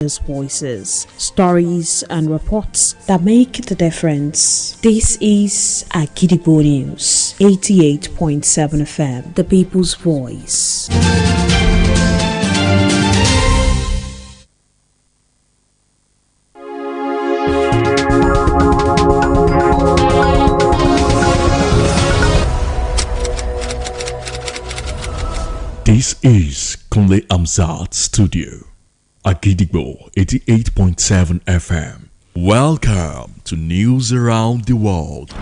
voices, stories, and reports that make the difference. This is Agidigbo News, 88.7 FM, the people's voice. This is Kunle Amzat Studio, Agidigbo 88.7 FM. Welcome to News Around the World.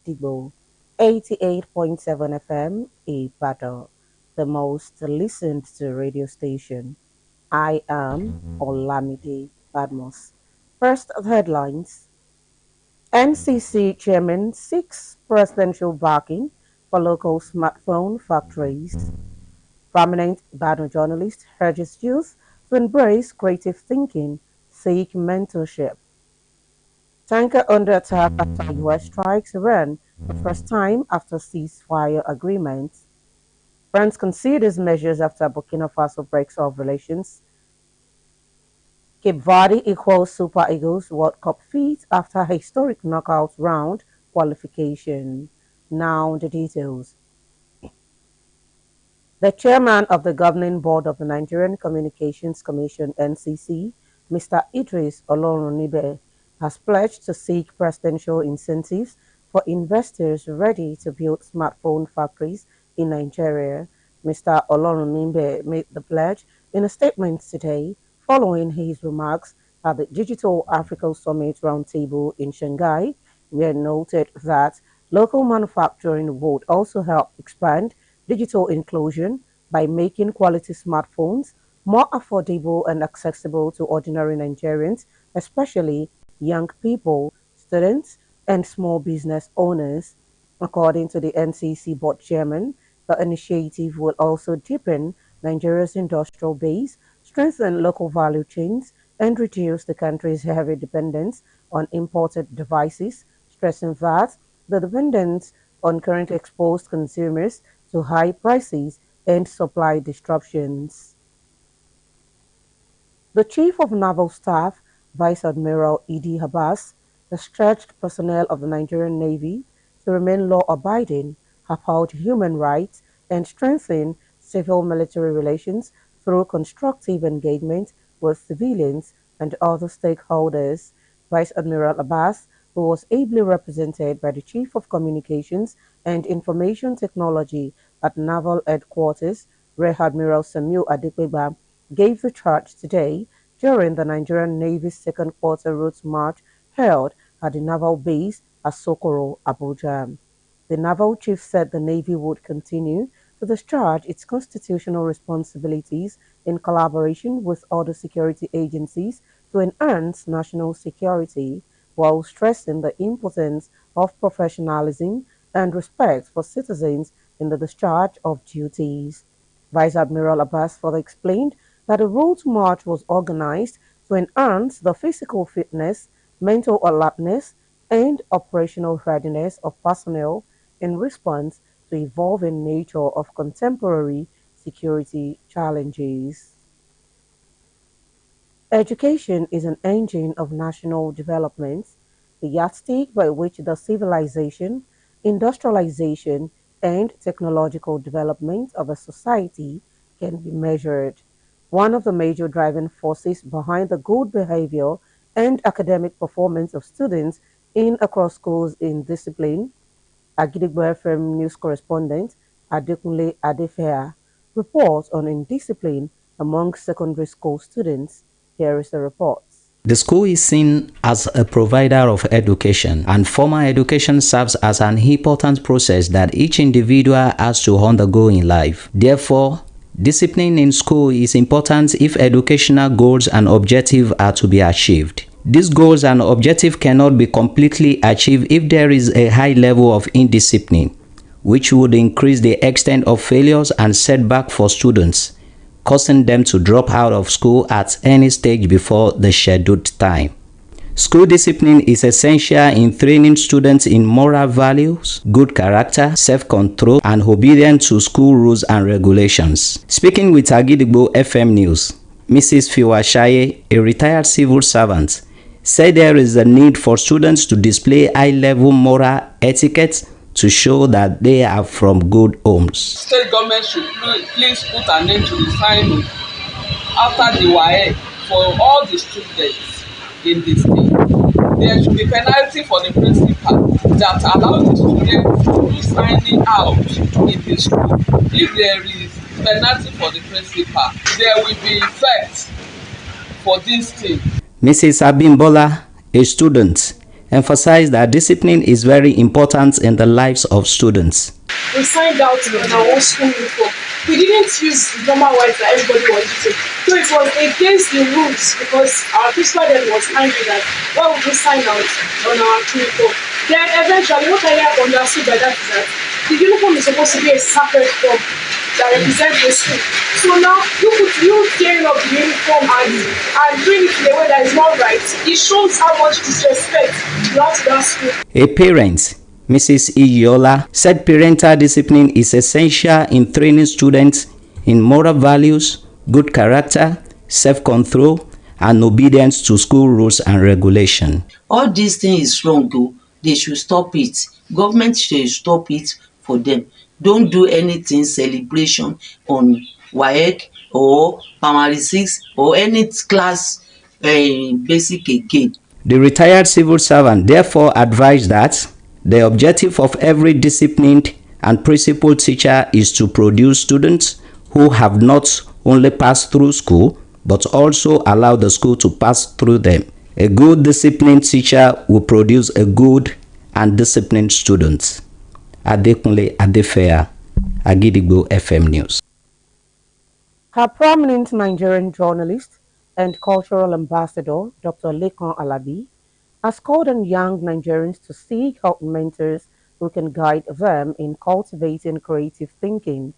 Agidigbo 88.7 FM, Ibadan, the most listened to radio station. I am OLAMIDE BADMUS. First, the headlines. NCC chairman seeks presidential backing for local smartphone factories. Prominent Ibadan journalist urges youth to embrace creative thinking, seek mentorship. Tanker under attack after US strikes Iran the first time after ceasefire agreement. France considers measures after Burkina Faso breaks off relations. Cape Verde equals Super Eagles World Cup feat after historic knockout round qualification. Now the details. The chairman of the governing board of the Nigerian Communications Commission (NCC), Mr. Idris Olorunnibe, has pledged to seek presidential incentives for investors ready to build smartphone factories in Nigeria. Mr. Olorunnibe made the pledge in a statement today following his remarks at the Digital Africa Summit Roundtable in Shanghai, where he noted that local manufacturing would also help expand digital inclusion by making quality smartphones more affordable and accessible to ordinary Nigerians, especially young people, students, and small business owners. According to the NCC board chairman, the initiative will also deepen Nigeria's industrial base, strengthen local value chains, and reduce the country's heavy dependence on imported devices, stressing that the dependence on currently exposed consumers to high prices and supply disruptions. The Chief of Naval Staff, Vice Admiral Idi Abbas, has stretched personnel of the Nigerian Navy to remain law-abiding, uphold human rights, and strengthen civil-military relations through constructive engagement with civilians and other stakeholders. Vice Admiral Abbas, who was ably represented by the Chief of Communications and Information Technology at Naval Headquarters, Rear Admiral Samuel Adegbegba, gave the charge today during the Nigerian Navy's second quarter route march held at the naval base at Sokoro, Abuja. The naval chief said the Navy would continue to discharge its constitutional responsibilities in collaboration with other security agencies to enhance national security, while stressing the importance of professionalism and respect for citizens in the discharge of duties. Vice Admiral Abbas further explained that the route march was organized to enhance the physical fitness, mental alertness, and operational readiness of personnel in response to evolving nature of contemporary security challenges. Education is an engine of national development, the yardstick by which the civilization, industrialization, and technological development of a society can be measured. One of the major driving forces behind the good behavior and academic performance of students in across schools in discipline, Agidigbo FM news correspondent Adekunle Adefea reports on indiscipline among secondary school students. Here is the report. The school is seen as a provider of education, and formal education serves as an important process that each individual has to undergo in life. Therefore, discipline in school is important if educational goals and objectives are to be achieved. These goals and objectives cannot be completely achieved if there is a high level of indiscipline, which would increase the extent of failures and setback for students, causing them to drop out of school at any stage before the scheduled time. School discipline is essential in training students in moral values, good character, self-control, and obedience to school rules and regulations. Speaking with Agidigbo FM News, Mrs. Fiwashaye, a retired civil servant, said there is a need for students to display high-level moral etiquette to show that they are from good homes. State government should please put an end to the signing after the WAEC for all the students in the state. There should be penalty for the principal that allows the students to do signing out in the school. If there is penalty for the principal, there will be effect for this thing. Mrs. Abimbola, a student, emphasized that discipline is very important in the lives of students. We signed out in our own school uniform. We didn't use normal white that everybody was using. So it was against the rules because our principal then was angry that why would we sign out on our uniform? Then eventually what I have understood by that is that the uniform is supposed to be a sacred form that represents the school. So now you tearing up the uniform and doing it in a way that is not right. It shows how much disrespect you have to that school. A parent, Mrs. Iyiola, said parental discipline is essential in training students in moral values, good character, self-control, and obedience to school rules and regulation. All these things is wrong though. They should stop it. Government should stop it for them. Don't do anything celebration on WAEC or primary 6 or any class basic again. The retired civil servant therefore advised that the objective of every disciplined and principled teacher is to produce students who have not only passed through school, but also allow the school to pass through them. A good disciplined teacher will produce a good and disciplined student. Adekunle Adefeya, Agidigbo FM News. Her prominent Nigerian journalist and cultural ambassador, Dr. Lekan Alabi, has called on young Nigerians to seek out mentors who can guide them in cultivating creative thinking.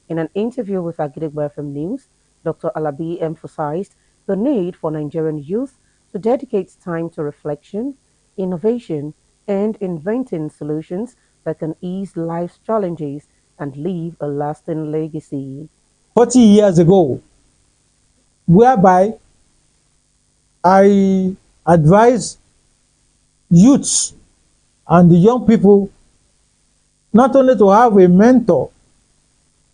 In an interview with Agidigbo FM News, Dr. Alabi emphasized the need for Nigerian youth to dedicate time to reflection, innovation, and inventing solutions that can ease life's challenges and leave a lasting legacy. 40 years ago, whereby I advise youths and the young people not only to have a mentor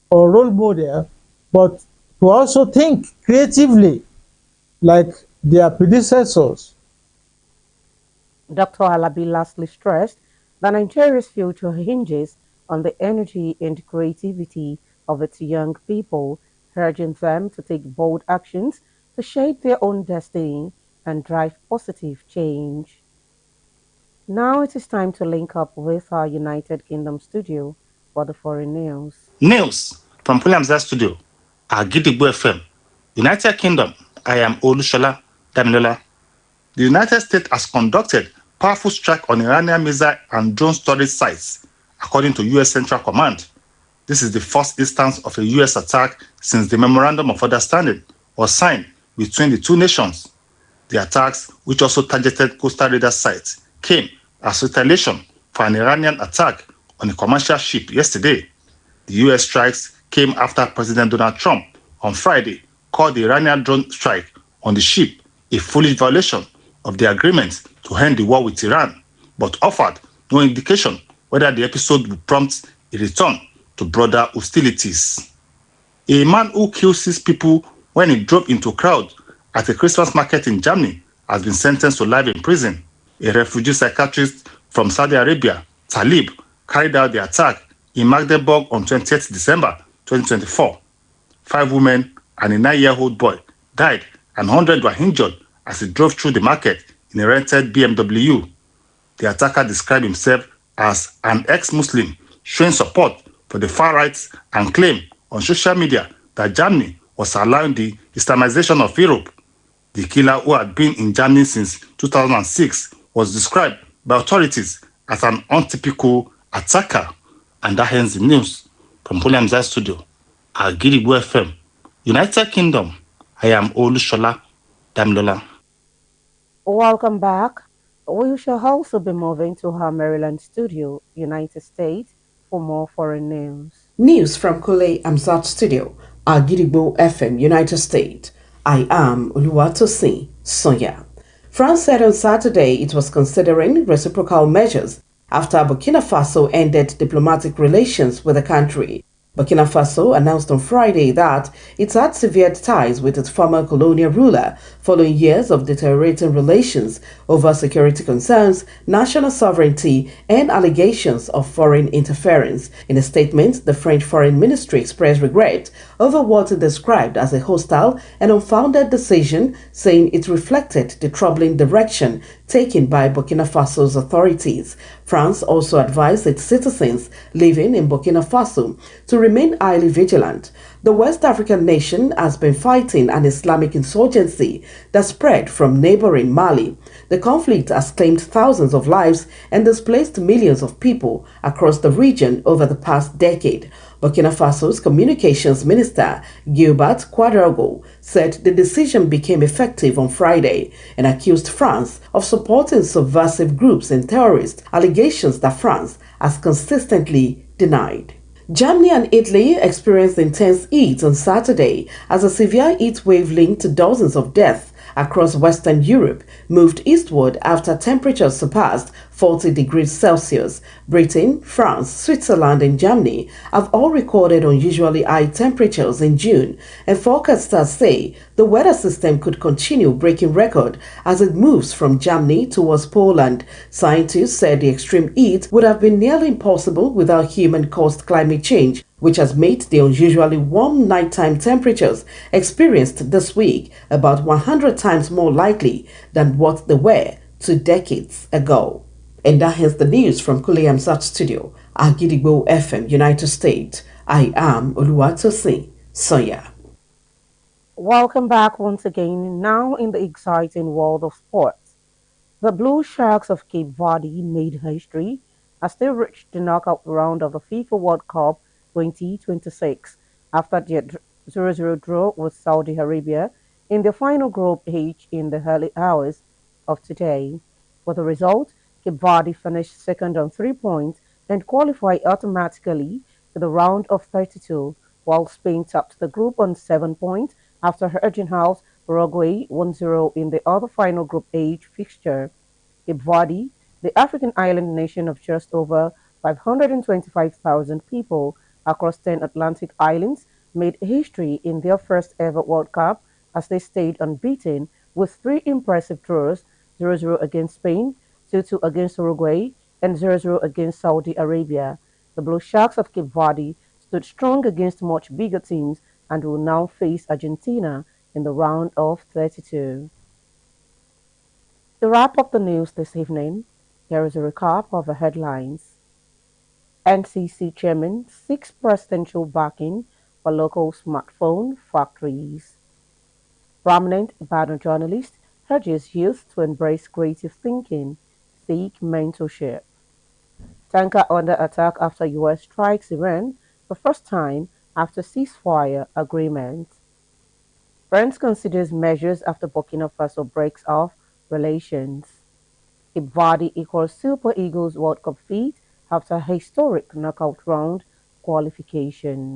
or role model, but to also think creatively like their predecessors. Dr. Alabi lastly stressed that Nigeria's future hinges on the energy and creativity of its young people, urging them to take bold actions to shape their own destiny and drive positive change. Now it is time to link up with our United Kingdom studio for the foreign news. News from OLAMIDE studio, Agidigbo FM, United Kingdom. I am Olushola Damilola. The United States has conducted powerful strike on Iranian missile and drone storage sites, according to U.S. Central Command. This is the first instance of a U.S. attack since the Memorandum of Understanding was signed between the two nations. The attacks, which also targeted coastal radar sites, came as retaliation for an Iranian attack on a commercial ship yesterday. The U.S. strikes came after President Donald Trump on Friday called the Iranian drone strike on the ship a foolish violation of the agreement to end the war with Iran, but offered no indication whether the episode would prompt a return to broader hostilities. A man who killed 6 people when he drove into a crowd at a Christmas market in Germany has been sentenced to life in prison. A refugee psychiatrist from Saudi Arabia, Talib, carried out the attack in Magdeburg on 28 December 2024. 5 women and a 9-year-old boy died and 100 were injured as he drove through the market in a rented BMW. The attacker described himself as an ex-Muslim showing support for the far right and claimed on social media that Germany was allowing the Islamization of Europe. The killer, who had been in Germany since 2006, was described by authorities as an untypical attacker. And that ends the news from Polyamza Studio, Agidigbo FM, United Kingdom. I am Olushola Damilola. Welcome back. We shall also be moving to our Maryland studio, United States, for more foreign news. News from Kule Amzat Studio, Agidigbo FM, United States. I am Oluwatosin Sonya. France said on Saturday it was considering reciprocal measures after Burkina Faso ended diplomatic relations with the country. Burkina Faso announced on Friday that it had severed ties with its former colonial ruler following years of deteriorating relations over security concerns, national sovereignty, and allegations of foreign interference. In a statement, the French Foreign Ministry expressed regret over what it described as a hostile and unfounded decision, saying it reflected the troubling direction taken by Burkina Faso's authorities. France also advised its citizens living in Burkina Faso to remain highly vigilant. The West African nation has been fighting an Islamic insurgency that spread from neighboring Mali. The conflict has claimed thousands of lives and displaced millions of people across the region over the past decade. Burkina Faso's communications minister, Gilbert Quadrago, said the decision became effective on Friday and accused France of supporting subversive groups and terrorists, allegations that France has consistently denied. Germany and Italy experienced intense heat on Saturday as a severe heat wave linked to dozens of deaths across Western Europe moved eastward after temperatures surpassed 40 degrees Celsius. Britain, France, Switzerland, and Germany have all recorded unusually high temperatures in June, and forecasters say the weather system could continue breaking record as it moves from Germany towards Poland. Scientists said the extreme heat would have been nearly impossible without human-caused climate change, which has made the unusually warm nighttime temperatures experienced this week about 100 times more likely than what they were 2 decades ago. And that ends the news from Kule Amzat Studio, Agidigbo FM, United States. I am Oluwatosin Sonya. Welcome back once again, now in the exciting world of sports. The Blue Sharks of Cape Verde made history as they reached the knockout round of the FIFA World Cup 2026 after their 0-0 draw with Saudi Arabia in the final Group H in the early hours of today. With the result, Cape Verde finished second on 3 points and qualified automatically to the round of 32, while Spain topped the group on 7 points after edging out Uruguay 1-0 in the other final Group H fixture. Cape Verde, the African island nation of just over 525,000 people across 10 Atlantic islands, made history in their first ever World Cup as they stayed unbeaten with 3 impressive draws: 0-0 against Spain, 2-2 against Uruguay, and 0-0 against Saudi Arabia. The Blue Sharks of Cape Verde stood strong against much bigger teams and will now face Argentina in the round of 32. To wrap up the news this evening, here is a recap of the headlines. NCC chairman seeks presidential backing for local smartphone factories. Prominent Ibadan journalist urges youth to embrace creative thinking, seek mentorship. Tanker under attack after US strikes Iran for first time after ceasefire agreement. France considers measures after Burkina Faso breaks off relations. Cape Verde equals Super Eagles World Cup feat after historic knockout round qualification.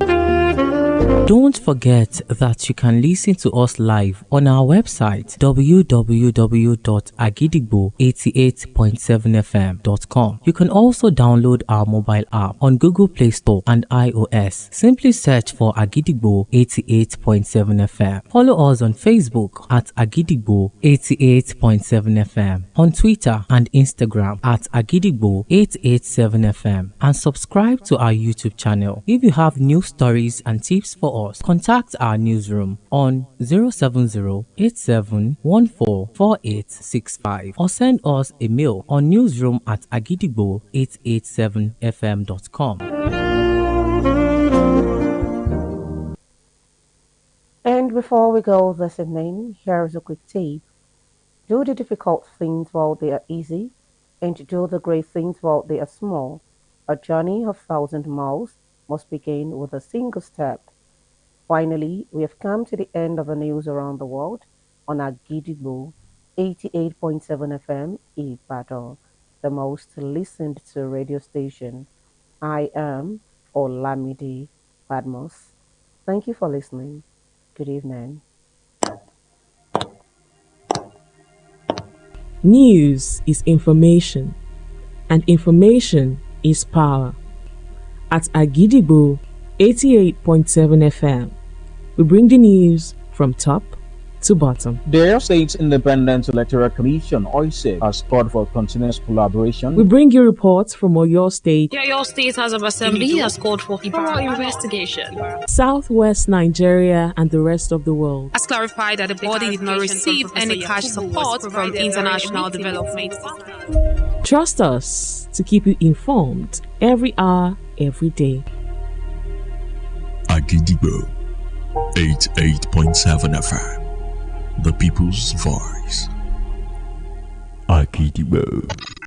Don't forget that you can listen to us live on our website www.agidigbo88.7fm.com. You can also download our mobile app on Google Play Store and iOS. Simply search for Agidigbo 88.7 FM. Follow us on Facebook at Agidigbo 88.7 FM, on Twitter and Instagram at Agidigbo 887 FM, and subscribe to our YouTube channel. If you have news stories and tips for us, contact our newsroom on 070-8714-4865 or send us a mail on newsroom@agidigbo887fm.com. And And before we go this evening, here is a quick tip. Do the difficult things while they are easy, and do the great things while they are small. A journey of 1,000 miles must begin with a single step. Finally, we have come to the end of the news around the world on our Gidigbo 88.7 FM Ibadan, the most listened to radio station. I am Olamide BADMUS. Thank you for listening. Good evening. News is information, and information is power. At Agidigbo 88.7 FM, we bring the news from top to bottom. The Oyo State Independent Electoral Commission (OISEC) has called for continuous collaboration. We bring you reports from Oyo State. The Oyo State House of Assembly has called for thorough investigation. Southwest Nigeria and the rest of the world. Has clarified that the body did not receive any cash support from international development. Trust us to keep you informed every hour, every day. Agidigbo 88.7 FM, the people's voice. Agidigbo.